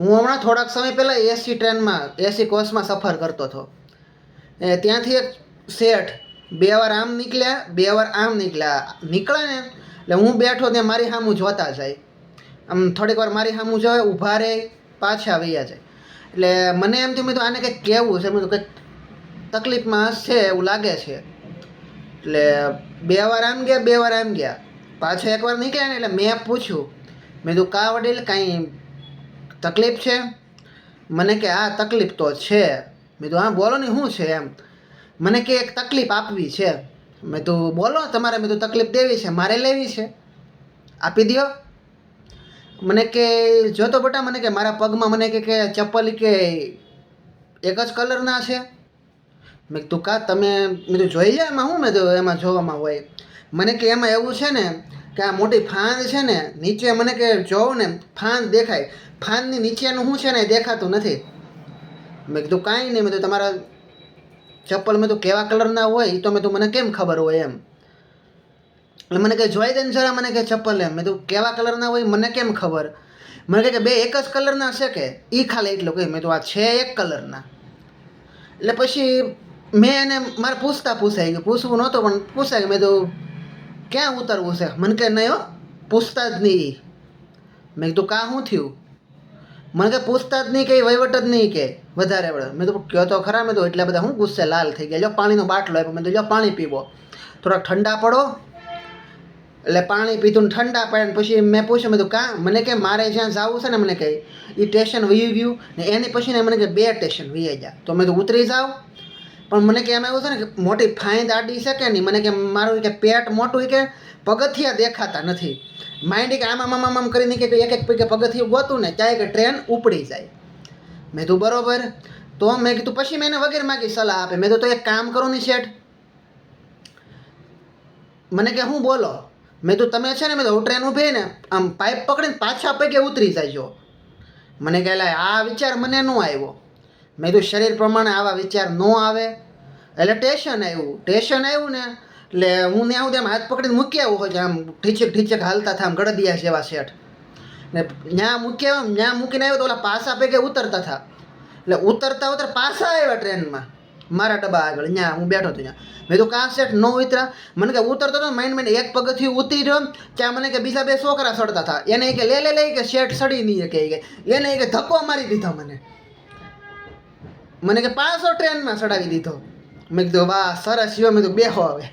હું હમણાં થોડાક સમય પહેલાં એસી ટ્રેનમાં એસી કોચમાં સફર કરતો હતો. ત્યાંથી એક શેઠ 2 વાર આમ નીકળ્યા, 2 વાર આમ નીકળ્યા ને એટલે હું બેઠો ત્યાં મારી સામું જોતા જાય. આમ થોડીક વાર મારી સામું જોવે, ઊભા રહે, પાછા વૈયા જાય. એટલે મને એમ થયું, મેં તો આને કંઈક કહેવું છે, મેં તો કંઈક તકલીફમાં હશે એવું લાગે છે. એટલે 2 વાર આમ ગયા, 2 વાર આમ ગયા, પાછો 1 વાર નીકળ્યા ને એટલે મેં પૂછ્યું, મેં તો કા વડીલ કાંઈ તકલીફ છે? મને કે આ તકલીફ તો છે. મેં તો હા બોલો ને શું છે એમ. મને કે એક તકલીફ આપવી છે. મેં તો બોલો તમારે, મેં તો તકલીફ દેવી છે, મારે લેવી છે, આપી દો. મને કે જો તો બેટા, મને કે મારા પગમાં મને કે ચપ્પલ કે એક જ કલરના છે. મેં તું કા તમે, મેં તો જોઈ લે એમાં શું, મેં તો એમાં જોવામાં હોય. મને કે એમાં એવું છે ને કે આ મોટી ફાંદ છે ને નીચે, મને કે જોઉં ને ફાંદ દેખાય, ફાંદની નીચેનું શું છે ને એ દેખાતું નથી. મેં કીધું કાંઈ નહીં, મેં તો તમારા ચપ્પલ મેં તો કેવા કલરના હોય એ તો મેં તો મને કેમ ખબર હોય એમ. એટલે મને કે જોઈ દે ને જરા, મને કે ચપ્પલ એમ. મેં તો કેવા કલરના હોય મને કેમ ખબર? મને કે બે એક જ કલરના છે કે એ ખાલી એટલું કહ્યું. મેં તો આ છે એક કલરના. એટલે પછી મેં એને મારે પૂછાઈ ગયું, પૂછવું નહોતું પણ પૂછાય. મેં તો ક્યાં ઉતરવું છે? મને કે નહીં હો, પૂછતા જ નહીં. મેં કીધું કાં શું થયું? મને કે પૂછતા જ નહીં, કે વહીવટ જ નહીં કે વધારે વડે. મેં તો કહો તો ખરા. મેં તો એટલા બધા હું ગુસ્સે લાલ થઈ ગયા. જો પાણીનો બાટલો આપ્યો, મેં તો જો પાણી પીવો, થોડાક ઠંડા પડો. એટલે પાણી પીધું ને ઠંડા પડ્યા. પછી મેં પૂછ્યું, મેં તો કાં? મને કે મારે જ્યાં જવું છે ને, મને કહે એ સ્ટેશન વહી ગયું ને એની પછી ને મને કે 2 સ્ટેશન વહી ગયા, તો મેં તો ઉતરી જાઉં. પણ મને કે એમાં એવું છે ને કે મોટી ફાંદ આડી શકે નહીં. મને કે મારું કે પેટ મોટું, કે પગથિયા દેખાતા નથી. માઇન્ડ કે આમ કરીને કે એક પગથિયું ગોતું ને ચાહે કે ટ્રેન ઉપડી જાય. મેં તો બરોબર. તો મેં કીધું, પછી મેં એને વગેરે માગી સલાહ આપે. મેં તો એક કામ કરો ને શેઠ. મને કે હું બોલો? મેં તો તમે છે ને, મેં તો ટ્રેન ઊભી ને આમ પાઇપ પકડીને પાછા પગે ઉતરી જાય. મને કહે આ વિચાર મને ન આવ્યો. મેં તો શરીર પ્રમાણે આવા વિચાર ન આવે. એટલે સ્ટેશન આવ્યું ને એટલે હું ત્યાં સુધી આમ હાથ પકડીને મૂકી આવું હોય, આમ ઢીચક હાલતા હતા, આમ ગળદિયા જેવા શેઠ ને ત્યાં મૂકીને આવ્યો તો ઓલા પાછા પૈકે ઉતરતા હતા. એટલે ઉતરતા પાછા આવ્યા ટ્રેનમાં મારા ડબ્બા આગળ. ત્યાં હું બેઠો હતો ત્યાં. મેં તો કાં શેઠ ન ઉતરા? મને કે ઉતરતો હતો માઇન્ડ એક પગથિયું ઉતરી રહ્યો ત્યાં. મને કે બીજા 2 છોકરા સડતા હતા. એને કે લે કે શેઠ સડી નહીં કે એને કે ધક્કો મારી દીધો. મને કે 500 ટ્રેનમાં ચડાવી દીધો. મેં કીધું વાહ સરસ. મેં તો બેહો હવે.